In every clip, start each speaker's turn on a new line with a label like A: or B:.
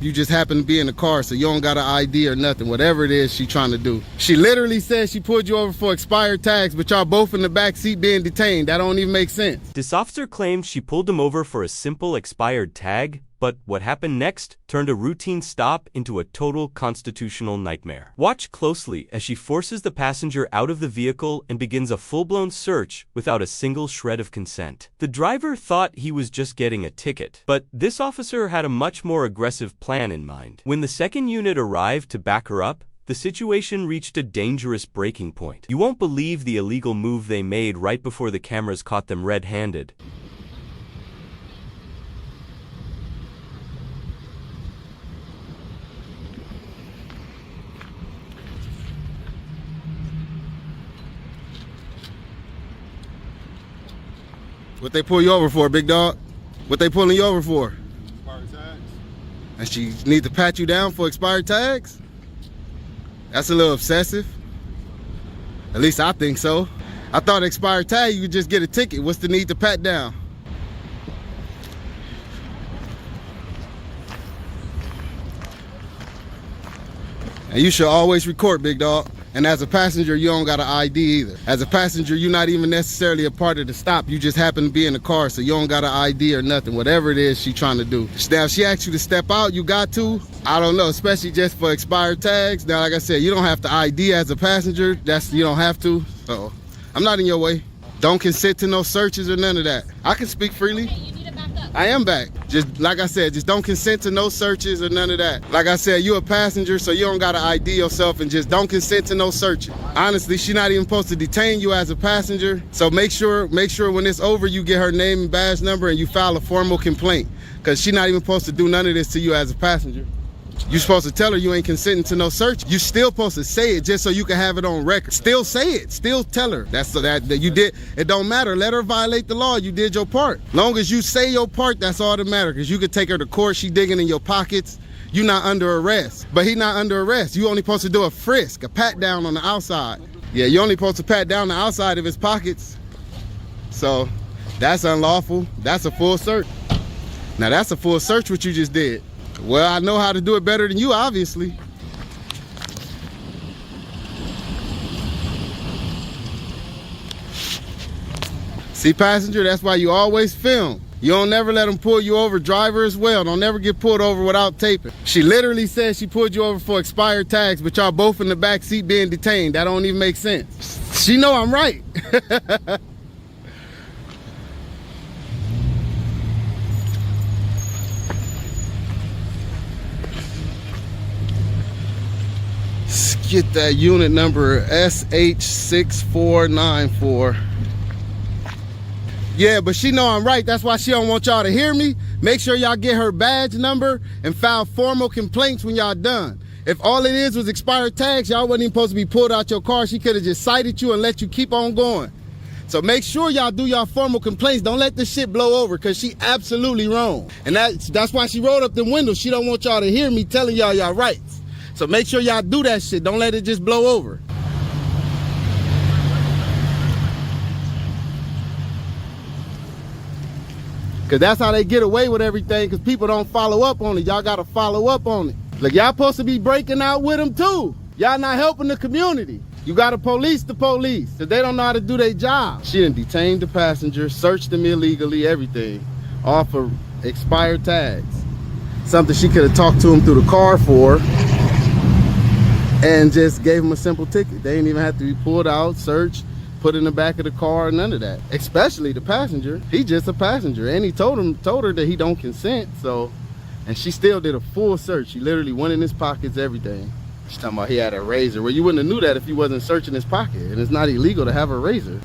A: You just happen to be in the car, so you don't got an ID or nothing, whatever it is she trying to do. She literally said she pulled you over for expired tags, but y'all both in the back seat being detained. That don't even make sense.
B: This officer claimed she pulled him over for a simple expired tag, but what happened next turned a routine stop into a total constitutional nightmare. Watch closely as she forces the passenger out of the vehicle and begins a full-blown search without a single shred of consent. The driver thought he was just getting a ticket, but this officer had a much more aggressive plan in mind. When the second unit arrived to back her up, the situation reached a dangerous breaking point. You won't believe the illegal move they made right before the cameras caught them red-handed.
A: What they pull you over for, big dog? What they pulling you over for?
C: Expired tags.
A: And she need to pat you down for expired tags? That's a little excessive. At least I think so. I thought expired tag, you could just get a ticket. What's the need to pat down? And you should always record, big dog. And as a passenger, you don't got an ID either. As a passenger, you're not even necessarily a part of the stop. You just happen to be in the car, so you don't got an ID or nothing, whatever it is she trying to do. Now, if she asks you to step out, you got to. I don't know, especially just for expired tags. Now, like I said, you don't have to ID as a passenger. You don't have to. So I'm not in your way. Don't consent to no searches or none of that. I can speak freely.
D: Okay, you need to back up.
A: I am back. Just like I said, just don't consent to no searches or none of that. Like I said, you're a passenger, so you don't gotta ID yourself, and just don't consent to no searches. Honestly, she's not even supposed to detain you as a passenger. So make sure when it's over, you get her name and badge number and you file a formal complaint, because she's not even supposed to do none of this to you as a passenger. You're supposed to tell her you ain't consenting to no search. You still supposed to say it just so you can have it on record. Still say it. Still tell her. That's so that you did. It don't matter. Let her violate the law. You did your part. Long as you say your part, that's all that matters. Because you could take her to court. She digging in your pockets. You not under arrest. But he not under arrest. You only supposed to do a frisk, a pat down on the outside. Yeah, you only supposed to pat down the outside of his pockets. So that's unlawful. That's a full search. Now that's a full search what you just did. Well, I know how to do it better than you, obviously. See, passenger, that's why you always film. You don't never let them pull you over. Driver as well. Don't never get pulled over without taping. She literally said she pulled you over for expired tags, but y'all both in the back seat being detained. That don't even make sense. She know I'm right. Get that unit number SH6494. Yeah, but she know I'm right. That's why she don't want y'all to hear me. Make sure y'all get her badge number and file formal complaints when y'all done. If all it is was expired tags, y'all wasn't even supposed to be pulled out your car. She could have just cited you and let you keep on going. So make sure y'all do y'all formal complaints. Don't let this shit blow over, because she absolutely wrong. And that's why she rolled up the window. She don't want y'all to hear me telling y'all y'all rights. So make sure y'all do that shit. Don't let it just blow over. Because that's how they get away with everything, because people don't follow up on it. Y'all got to follow up on it. Look, y'all supposed to be breaking out with them too. Y'all not helping the community. You got to police the police, because they don't know how to do their job. She done detained the passenger, searched them illegally, everything, all for expired tags. Something she could have talked to him through the car for, and just gave him a simple ticket. They didn't even have to be pulled out, searched, put in the back of the car, none of that. Especially the passenger. He just a passenger, and he told her that he don't consent. So, and she still did a full search. She literally went in his pockets, everything. She's talking about he had a razor. Well, you wouldn't have knew that if he wasn't searching his pocket, and it's not illegal to have a razor.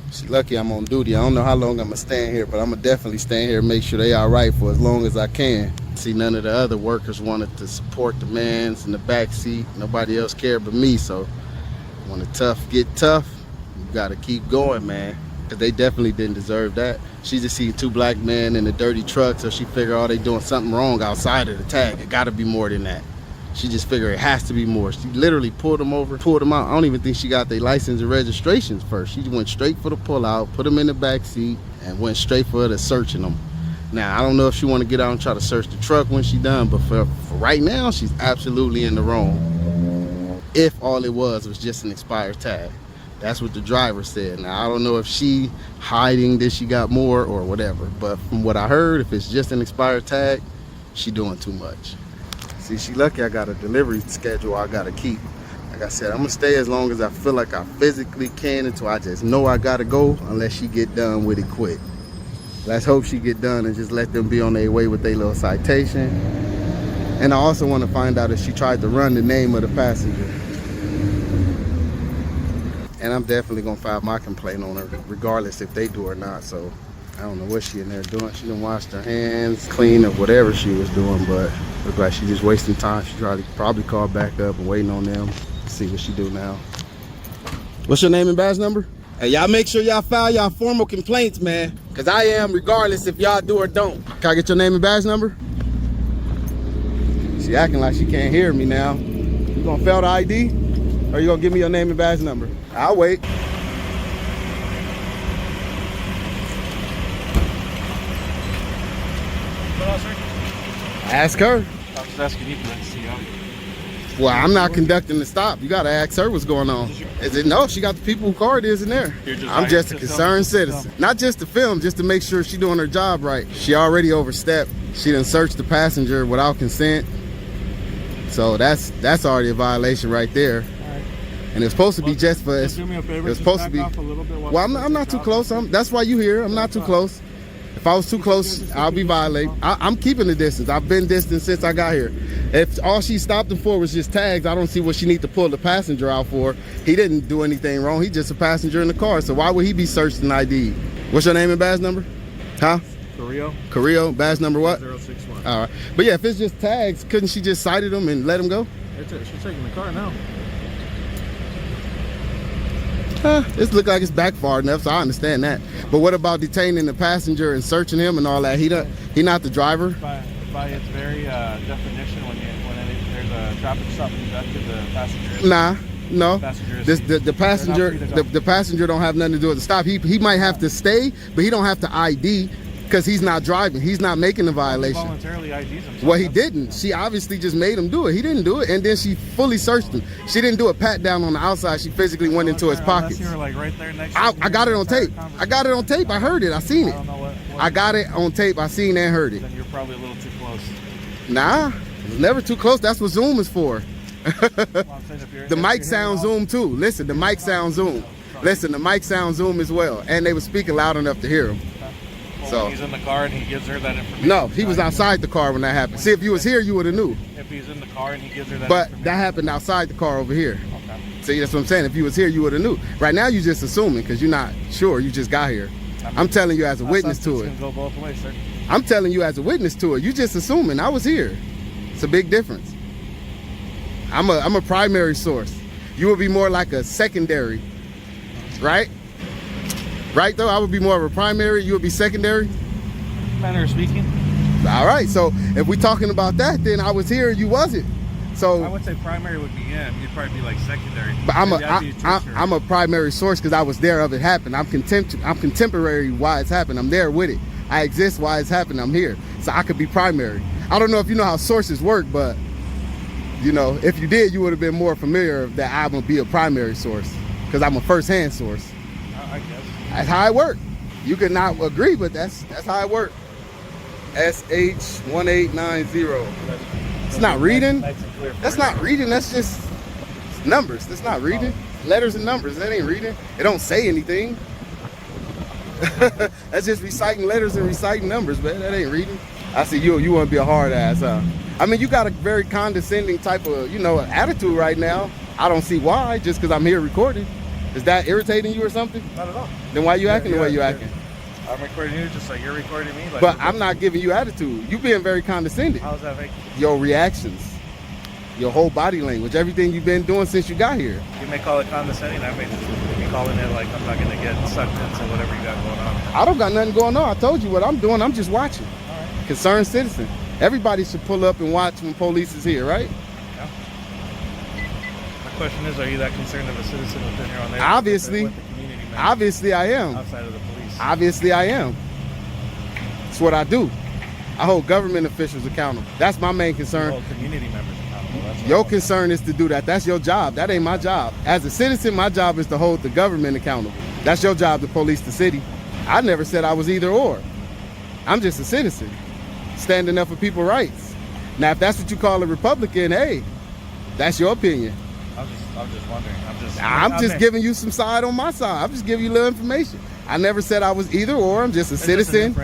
A: She's lucky I'm on duty. I don't know how long I'm gonna stand here, but I'm gonna definitely stand here and make sure they all right for as long as I can. See, none of the other workers wanted to support the mans in the back seat. Nobody else cared but me. So when the tough get tough, you gotta keep going, man. Cause they definitely didn't deserve that. She just seen two black men in a dirty truck, so she figured, oh, they doing something wrong outside of the tag. It gotta be more than that. She just figured it has to be more. She literally pulled them over, pulled them out. I don't even think she got their license and registrations first. She went straight for the pullout, put them in the back seat, and went straight for the searching them. Now, I don't know if she want to get out and try to search the truck when she done, but for right now, she's absolutely in the wrong. If all it was just an expired tag. That's what the driver said. Now, I don't know if she hiding that she got more or whatever, but from what I heard, if it's just an expired tag, she doing too much. See, she lucky I got a delivery schedule I gotta keep. Like I said, I'm gonna stay as long as I feel like I physically can until I just know I gotta go, unless she get done with it quick. Let's hope she get done and just let them be on their way with their little citation. And I also want to find out if she tried to run the name of the passenger. And I'm definitely gonna file my complaint on her, regardless if they do or not. So I don't know what she in there doing. She done washed her hands, clean up whatever she was doing, but look like she just wasting time. She probably called back up and waiting on them. See what she do now. What's your name and badge number? Hey, y'all make sure y'all file y'all formal complaints, man. Cause I am, regardless if y'all do or don't. Can I get your name and badge number? She acting like she can't hear me now. You gonna fail the ID? Or you gonna give me your name and badge number? I'll wait.
C: What else, sir?
A: Ask her.
C: I was just asking you to see how.
A: Well, I'm not conducting the stop. You gotta ask her what's going on. Is it no? She got the people who car it is in there. I'm just a concerned citizen. Not just to film, just to make sure she's doing her job right. She already overstepped. She done searched the passenger without consent. So that's already a violation right there.
C: Right.
A: And it's supposed to be just for
C: do me a favor,
A: it's supposed to be.
C: off a little bit
A: Well, I'm not too close. That's why you here. I'm not too close. If I was too close, I'll be violating. I'm keeping the distance. I've been distant since I got here. If all she stopped him for was just tags, I don't see what she need to pull the passenger out for. He didn't do anything wrong. He's just a passenger in the car. So why would he be searched and ID? What's your name and badge number? Huh?
C: Carrillo.
A: Carrillo. Badge number what?
C: 061.
A: All right. But yeah, if it's just tags, couldn't she just cited him and let him go?
C: She's taking the car now.
A: It look like it's back far enough, so I understand that. But what about detaining the passenger and searching him and all that? He not the driver.
C: By its very definition, when there's a traffic stop conducted, the passenger.
A: Nah, no.
C: The
A: The passenger don't have nothing to do with the stop. He might have to stay, but he don't have to ID because he's not driving. He's not making the violation.
C: He voluntarily IDs himself.
A: Well, he didn't. She obviously just made him do it. He didn't do it, and then she fully searched him. She didn't do a pat down on the outside. She physically went into his pockets.
C: You were like right there next to
A: I got it on tape. I got it on tape. I heard it. I seen it.
C: I don't know what
A: I got it on tape. I seen and heard it.
C: Then you're probably a little too close.
A: Nah, it's never too close. That's what Zoom is for. The mic sound Zoom too. Listen, the mic sound Zoom. Listen, the mic sound Zoom as well. And they were speaking loud enough to hear him.
C: Well,
A: So
C: when he's in the car and he gives her that information.
A: no, he was outside the car when that happened. See, if you was here, you would have knew.
C: If he's in the car and he gives her that
A: But
C: information.
A: that happened outside the car over here.
C: Okay.
A: See, that's what I'm saying. If you was here, you would have knew. Right now, you're just assuming because you're not sure. You just got here. I'm telling you as a witness to it.
C: It's gonna go both ways, sir.
A: I'm telling you as a witness to it. You just assuming I was here. It's a big difference. I'm a primary source. You would be more like a secondary, right? Right though, I would be more of a primary. You would be secondary.
C: Manner of speaking.
A: All right. So if we're talking about that, then I was here. You wasn't. So
C: I would say primary would be him. You'd probably be like secondary.
A: but
C: Maybe I'd be a
A: I'm a primary source because I was there of it happen. I'm contemporary why it's happened. I'm there with it. I exist why it's happened. I'm here. So I could be primary. I don't know if you know how sources work, but you know, if you did, you would have been more familiar that I'm gonna be a primary source because I'm a first-hand source.
C: I guess.
A: That's how it worked. You could not agree, but that's how it worked. SH1890. It's not reading.
C: Nice and clear.
A: That's not reading. That's just numbers. That's not reading. Letters and numbers. That ain't reading. It don't say anything. That's just reciting letters and reciting numbers, man. That ain't reading. I see you want to be a hard ass, huh? I mean, you got a very condescending type of, attitude right now. I don't see why, just because I'm here recording. Is that irritating you or something?
C: Not at all.
A: Then why you acting the way you acting?
C: I'm recording you just like you're recording me. Like,
A: But I'm not giving you attitude. You being very condescending.
C: How's that make?
A: Your reactions, your whole body language, everything you've been doing since you got here.
C: You may call it condescending. I may just be calling it like I'm not gonna get sucked into whatever you got going on.
A: I don't got nothing going on. I told you what I'm doing. I'm just watching.
C: All right.
A: Concerned citizen. Everybody should pull up and watch when police is here, right?
C: Yeah. My question is, are you that concerned of a citizen within your own neighborhood?
A: Obviously.
C: With the community member
A: Obviously I am.
C: outside of the police.
A: Obviously I am. It's what I do. I hold government officials accountable. That's my main concern.
C: Hold community members accountable. That's what
A: Your concern is to do that. That's your job. That ain't my job. As a citizen, my job is to hold the government accountable. That's your job, to police the city. I never said I was either or. I'm just a citizen, standing up for people's rights. Now, if that's what you call a Republican, hey, that's your opinion.
C: I'm just wondering.
A: I'm just giving you some side on my side. I'm just giving you a little information. I never said I was either or. I'm just a citizen.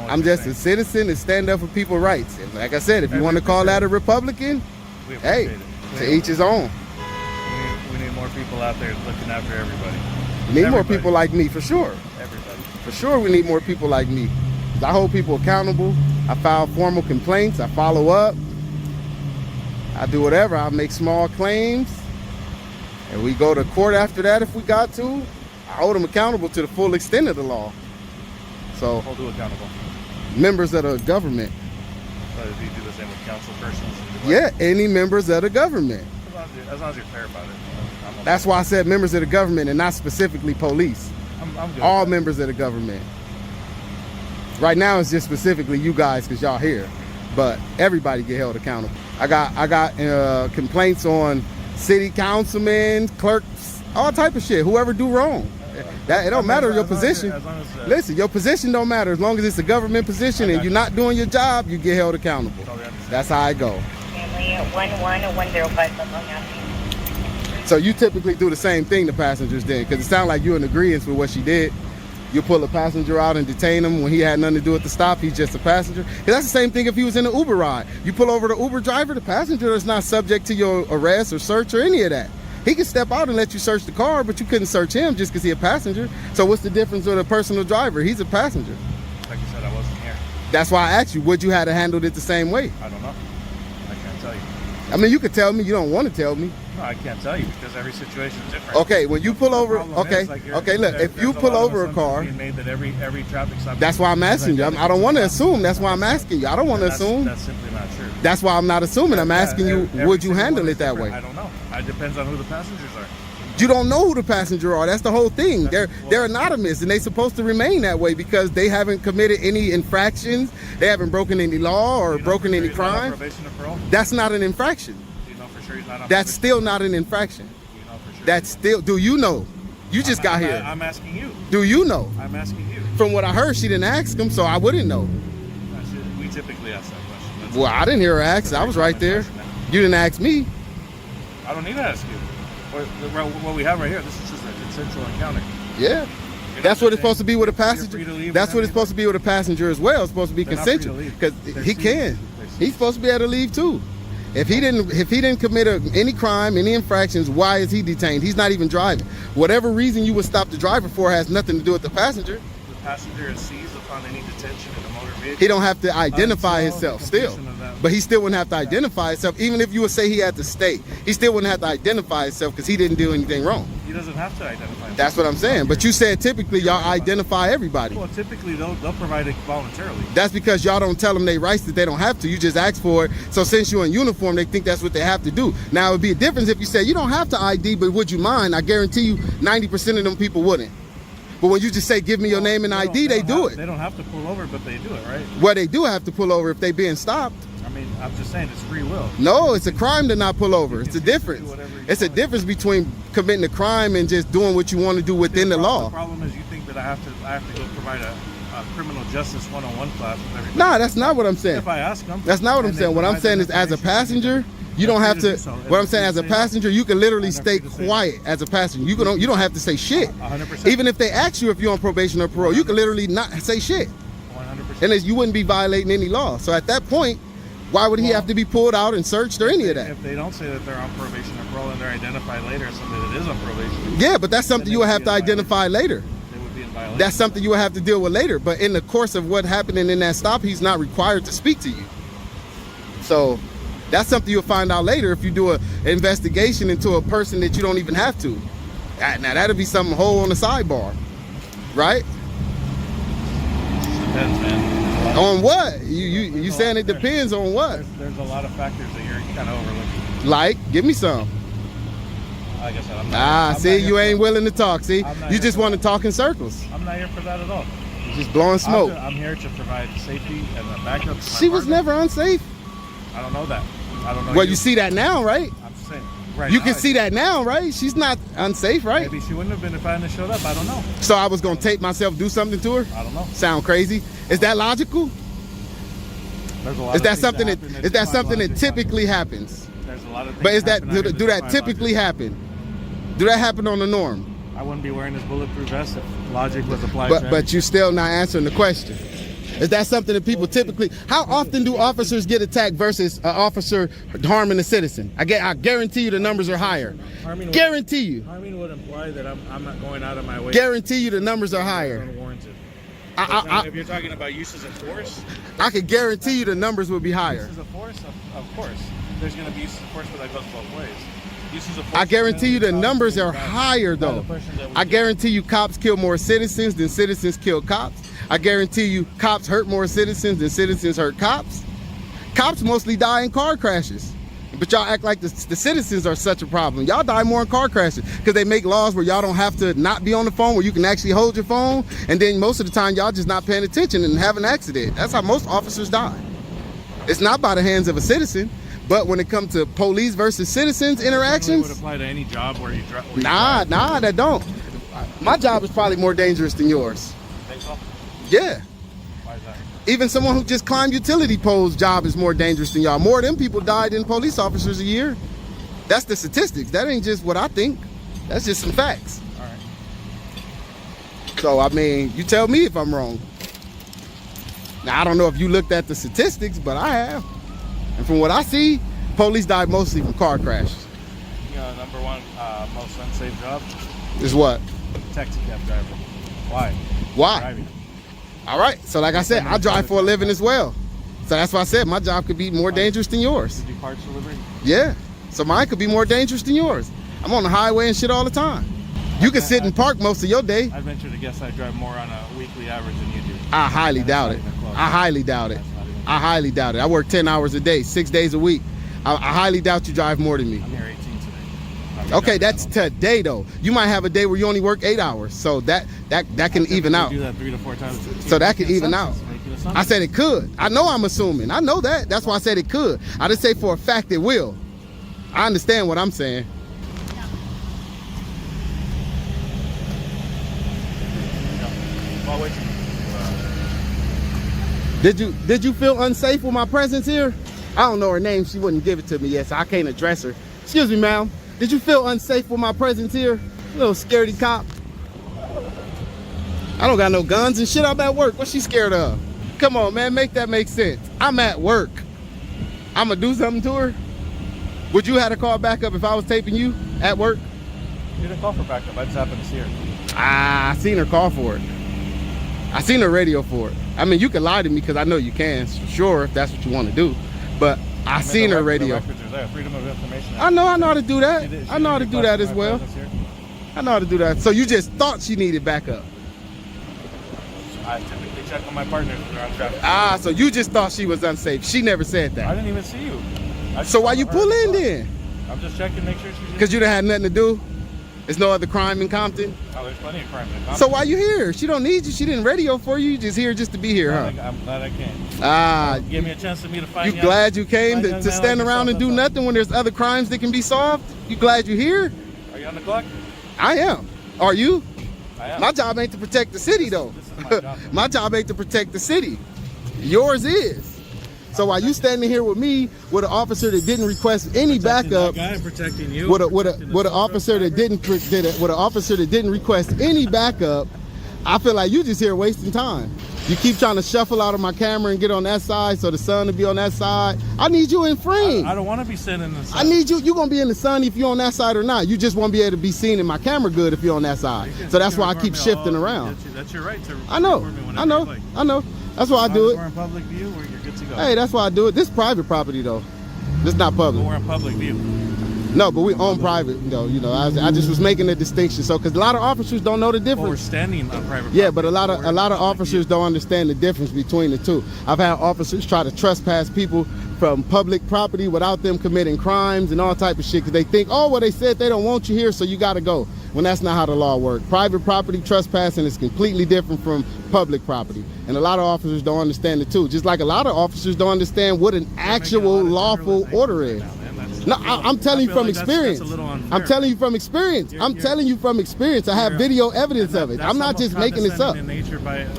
A: I'm just a citizen and stand up for people's rights. And like I said, if you want to call that a Republican, hey, to each his own.
C: We need more people out there looking after everybody.
A: We need more people like me, for sure.
C: Everybody.
A: For sure, we need more people like me. I hold people accountable. I file formal complaints. I follow up. I do whatever. I make small claims. And we go to court after that if we got to. I hold them accountable to the full extent of the law. So,
C: Hold who accountable?
A: members of the government.
C: So if you do the same with council persons?
A: Yeah, any members of the government.
C: As long as you're fair about it. I'm okay.
A: That's why I said members of the government and not specifically police.
C: I'm good.
A: All members of the government. Right now it's just specifically you guys because y'all here. But everybody get held accountable. I got complaints on city councilmen, clerks, all type of shit. Whoever do wrong. That it don't matter your position. Listen, your position don't matter. As long as it's a government position and you're not doing your job, you get held accountable. That's how I go.
D: Family 11-105
A: So you typically do the same thing to passengers then, because it sounds like you're in agreement with what she did. You pull a passenger out and detain him when he had nothing to do with the stop. He's just a passenger. Because that's the same thing if he was in an Uber ride. You pull over the Uber driver, the passenger is not subject to your arrest or search or any of that. He can step out and let you search the car, but you couldn't search him just because he's a passenger. So what's the difference with a personal driver? He's a passenger.
C: Like you said, I wasn't here.
A: That's why I asked you, would you have handled it the same way?
C: I don't know. I can't tell you.
A: I mean, you could tell me. You don't want to tell me.
C: No, I can't tell you because every situation is different.
A: Okay, when you pull over, okay, look, if you pull over a car,
C: made that every traffic stop.
A: that's why I'm asking you. I don't want to assume. That's why I'm asking you. I don't want to assume.
C: That's simply not true.
A: That's why I'm not assuming. I'm asking you, would you handle it that way?
C: I don't know. It depends on who the passengers are.
A: You don't know who the passenger are. That's the whole thing. They're anonymous, and they're supposed to remain that way because they haven't committed any infractions. They haven't broken any law or broken any crime.
C: Probation or parole?
A: That's not an infraction.
C: Do you know for sure he's not on
A: That's
C: probation?
A: still not an infraction.
C: Do you know for sure?
A: That's still. Do you know? You just got here.
C: I'm asking you.
A: Do you know?
C: I'm asking you.
A: From what I heard, she didn't ask him, so I wouldn't know.
C: We typically ask that question. That's
A: Well, I didn't hear her ask. I was right there. You didn't ask me.
C: I don't need to ask you. What we have right here, this is just a consensual encounter.
A: Yeah. That's what it's supposed to be with a passenger. That's what it's supposed to be with a passenger as well. It's supposed to be consensual because he can. He's supposed to be able to leave too. If he didn't commit any crime, any infractions, why is he detained? He's not even driving. Whatever reason you would stop the driver for has nothing to do with the passenger.
C: The passenger is seized upon any detention in a motor vehicle.
A: He don't have to identify himself still. But he still wouldn't have to identify himself. Even if you would say he had to stay, he still wouldn't have to identify himself because he didn't do anything wrong.
C: He doesn't have to identify himself.
A: That's what I'm saying. But you said typically y'all identify everybody.
C: Well, typically they'll provide it voluntarily.
A: That's because y'all don't tell them their rights that they don't have to. You just ask for it. So since you're in uniform, they think that's what they have to do. Now, it would be a difference if you said you don't have to ID, but would you mind? I guarantee you 90% of them people wouldn't. But when you just say, give me your name and ID, they do it.
C: They don't have to pull over, but they do it, right?
A: Well, they do have to pull over if they being stopped.
C: I mean, I'm just saying it's free will.
A: No, it's a crime to not pull over. It's a difference. It's a difference between committing a crime and just doing what you want to do within the law.
C: The problem is you think that I have to go provide a criminal justice 101 class with everybody.
A: Nah, that's not what I'm saying.
C: If I ask them.
A: That's not what I'm saying. What I'm saying is as a passenger, you don't have to. What I'm saying, as a passenger, you can literally stay quiet as a passenger. You don't have to say shit.
C: 100%.
A: Even if they ask you if you're on probation or parole, you can literally not say shit.
C: 100%.
A: And you wouldn't be violating any law. So at that point, why would he have to be pulled out and searched or any of that?
C: If they don't say that they're on probation or parole and they're identified later as somebody that is on probation.
A: Yeah, but that's something you would have to identify later.
C: They would be in violation.
A: That's something you would have to deal with later. But in the course of what happening in that stop, he's not required to speak to you. So that's something you'll find out later if you do an investigation into a person that you don't even have to. Now that'll be something whole on the sidebar, right?
C: Depends, man.
A: On what? You saying it depends on what?
C: There's a lot of factors that you're kind of overlooking.
A: Like, give me some.
C: Like I said,
A: See, you ain't willing to talk. See, you just want to talk in circles.
C: I'm not here for that at all.
A: Just blowing smoke.
C: I'm here to provide safety and a backup. to my
A: She was
C: partner.
A: never unsafe.
C: I don't know that. I don't know.
A: Well, you see that now, right?
C: I'm just saying. Right
A: You
C: now,
A: can see that now, right? She's not unsafe, right?
C: Maybe she wouldn't have been if I hadn't showed up. I don't know.
A: So I was gonna tape myself, do something to her?
C: I don't know.
A: Sound crazy? Is that logical?
C: There's a lot
A: Is
C: of
A: that
C: things
A: something that
C: happen
A: is that
C: defy
A: something that
C: logic.
A: typically happens?
C: There's a lot of things
A: But is that
C: happen
A: do that
C: defy
A: typically
C: logic.
A: happen? Do that happen on the norm?
C: I wouldn't be wearing this bulletproof vest if logic was applied. to
A: But you're still not answering the question. Is that something that people typically? How often do officers get attacked versus an officer harming a citizen? I guarantee you the numbers are higher.
C: Harming
A: Guarantee you.
C: Harming would imply that I'm not going out of my way.
A: Guarantee you the numbers are higher.
C: Unwarranted.
A: I
C: If you're talking about uses of force,
A: could guarantee you the numbers will be higher.
C: uses of force, of course, there's going to be uses of force, but that goes both ways. Uses of force
A: I guarantee you the
C: generally
A: numbers
C: caused
A: are
C: by
A: higher
C: the
A: though.
C: person that we
A: I
C: kill.
A: guarantee you cops kill more citizens than citizens kill cops. I guarantee you cops hurt more citizens than citizens hurt cops. Cops mostly die in car crashes. But y'all act like the citizens are such a problem. Y'all die more in car crashes because they make laws where y'all don't have to not be on the phone, where you can actually hold your phone. And then most of the time y'all just not paying attention and have an accident. That's how most officers die. It's not by the hands of a citizen. But when it comes to police versus citizens
C: Generally
A: interactions,
C: would apply to any job where you drive.
A: nah, that don't. My job is probably more dangerous than yours.
C: Think so?
A: Yeah.
C: Why is that?
A: Even someone who just climbed utility poles job is more dangerous than y'all. More of them people died than police officers a year. That's the statistics. That ain't just what I think. That's just some facts.
C: All right.
A: So, I mean, you tell me if I'm wrong. Now, I don't know if you looked at the statistics, but I have. And from what I see, police die mostly from car crashes.
C: You know, number one most unsafe job,
A: Is what?
C: taxi cab driver. Why?
A: Why?
C: Driving.
A: All right. So, like I said, I drive for a living as well. So that's why I said my job could be more dangerous than yours.
C: You do parts delivery.
A: Yeah. So mine could be more dangerous than yours. I'm on the highway and shit all the time. You can sit and park most of your day.
C: I venture to guess I drive more on a weekly average than you do.
A: I highly
C: And it's
A: doubt
C: not
A: it.
C: even close.
A: I highly doubt it.
C: That's not even close.
A: I highly doubt it. I work 10 hours a day, 6 days a week. I highly doubt you drive more than me.
C: I'm here 18 today.
A: Okay, that's today though. You might have a day where you only work 8 hours, so that can even out.
C: Do that 3 to 4 times.
A: So that can even out. I said it could. I know I'm assuming. I know that. That's why I said it could. I didn't say for a fact it will. I understand what I'm saying. Did you feel unsafe with my presence here? I don't know her name. She wouldn't give it to me yet, so I can't address her. Excuse me, ma'am. Did you feel unsafe with my presence here? Little scaredy cop. I don't got no guns and shit. I'm at work. What's she scared of? Come on, man. Make that make sense. I'm at work. I'm going to do something to her? Would you have to call backup if I was taping you at work?
C: You didn't call for backup. I just happened to see her.
A: I seen her call for it. I seen her radio for it. I mean, you can lie to me because I know you can, sure, if that's what you want to do. But I seen her radio.
C: The records are there. Freedom of information.
A: I know how to do that.
C: She
A: I know how to
C: didn't
A: do that
C: request
A: as
C: my
A: well.
C: presence here.
A: I know how to do that. So you just thought she needed backup.
C: I typically check on my partners when they're on traffic.
A: Ah, so you just thought she was unsafe. She never said
C: I
A: that.
C: didn't even see you.
A: So why you pull in then?
C: I'm just checking, make sure she's.
A: Because you done had nothing to do? There's no other crime in Compton?
C: Oh, there's plenty of crime in Compton.
A: So why you here? She don't need you. She didn't radio for you. You just here just to be here, huh?
C: I'm glad I came.
A: Ah,
C: Give me a chance for me to find
A: you glad you came
C: find young
A: to
C: man
A: stand
C: like
A: around and do
C: yourself,
A: nothing when there's other crimes that can be solved? You glad you're here?
C: Are you on the clock?
A: I am. Are you?
C: I am.
A: My job ain't to protect the city though.
C: This is my job.
A: My job ain't to protect the city. Yours is. So while you standing here with me with an officer that didn't request any backup,
C: I'm protecting you.
A: with an officer that didn't request any backup, I feel like you just here wasting time. You keep trying to shuffle out of my camera and get on that side so the sun will be on that side. I need you in frame.
C: I don't want to be sitting in the sun.
A: I need you. You're gonna be in the sun if you're on that side or not. You just won't be able to be seen in my camera good if you're on that side. So that's why I keep shifting around.
C: That's your right to.
A: I know.
C: record me whenever
A: I know.
C: you like.
A: I know. That's why I
C: As long
A: do
C: as
A: it.
C: We're in public view, where you're good to go.
A: Hey, that's why I do it. This is private property though. This not
C: But
A: public.
C: we're in public view.
A: No, but we own private though. You know, I just was making a distinction. So, because a lot of officers don't know the
C: Well, we're
A: difference.
C: standing on private.
A: Yeah,
C: property,
A: but a lot
C: we're in
A: of
C: public
A: officers
C: view.
A: don't understand the difference between the two. I've had officers try to trespass people from public property without them committing crimes and all type of shit because they think, oh, well, they said they don't want you here, so you got to go. when that's not how the law works. Private property trespassing is completely different from public property. And a lot of officers don't understand it too. Just like a lot of officers don't understand what an actual lawful order is. No, I'm telling you from experience. I'm telling you from experience. I'm telling you from experience. I have video evidence of it. I'm not just making this up.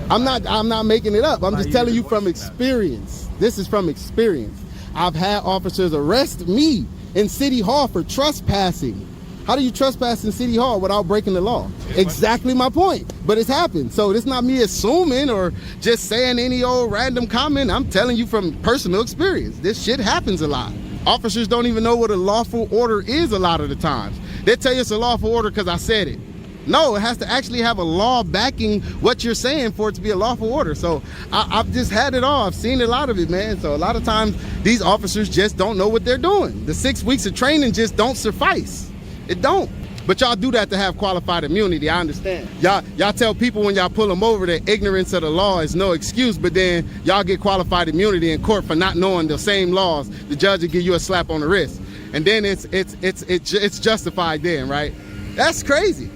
A: I'm not making it up. I'm just telling you from experience. This is from experience. I've had officers arrest me in City Hall for trespassing. How do you trespass in City Hall without breaking the law? Exactly my point. But it's happened. So it's not me assuming or just saying any old random comment. I'm telling you from personal experience. This shit happens a lot. Officers don't even know what a lawful order is a lot of the times. They tell you it's a lawful order because I said it. No, it has to actually have a law backing what you're saying for it to be a lawful order. So I've just had it all. I've seen a lot of it, man. So a lot of times these officers just don't know what they're doing. The 6 weeks of training just don't suffice. It don't. But y'all do that to have qualified immunity, I understand. Y'all tell people when y'all pull them over that ignorance of the law is no excuse, but then y'all get qualified immunity in court for not knowing the same laws. The judge will give you a slap on the wrist. And then it's justified then, right? That's crazy.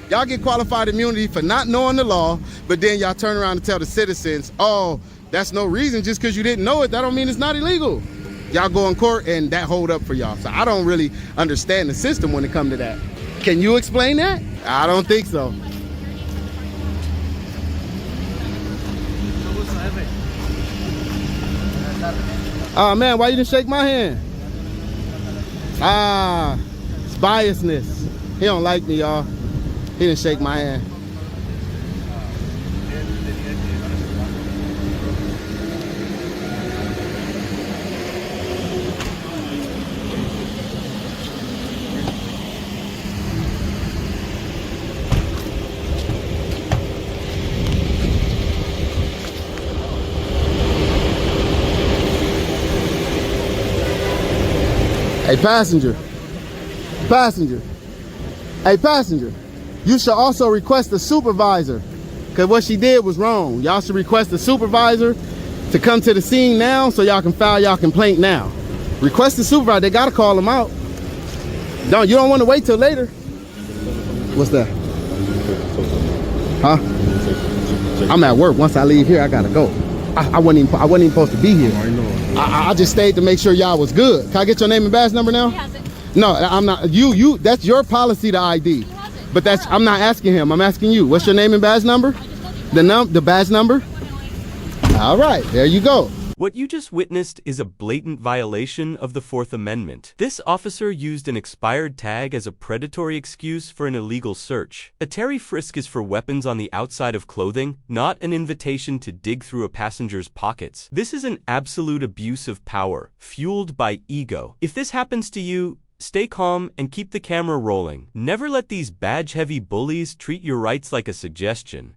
A: Y'all get qualified immunity for not knowing the law, but then y'all turn around and tell the citizens, oh, that's no reason. Just because you didn't know it, that don't mean it's not illegal. Y'all go in court and that hold up for y'all. So I don't really understand the system when it comes to that. Can you explain that? I don't think so. Oh man, why you didn't shake my hand? It's biasness. He don't like me, y'all. He didn't shake my hand. Hey, passenger. Passenger. Hey, passenger. You should also request a supervisor, because what she did was wrong. Y'all should request a supervisor to come to the scene now so y'all can file y'all complaint now. Request a supervisor. They got to call them out. You don't want to wait till later. What's that? Huh? I'm at work. Once I leave here, I got to go. I wasn't even supposed to be here. I just stayed to make sure y'all was good. Can I get your name and badge number now?
D: He has it.
A: No, I'm not. You. That's your policy to ID. But that's. I'm not asking him. I'm asking you. What's your name and badge number? The badge number. All right. There you go.
B: What you just witnessed is a blatant violation of the Fourth Amendment. This officer used an expired tag as a predatory excuse for an illegal search. A Terry frisk is for weapons on the outside of clothing, not an invitation to dig through a passenger's pockets. This is an absolute abuse of power, fueled by ego. If this happens to you, stay calm and keep the camera rolling. Never let these badge-heavy bullies treat your rights like a suggestion.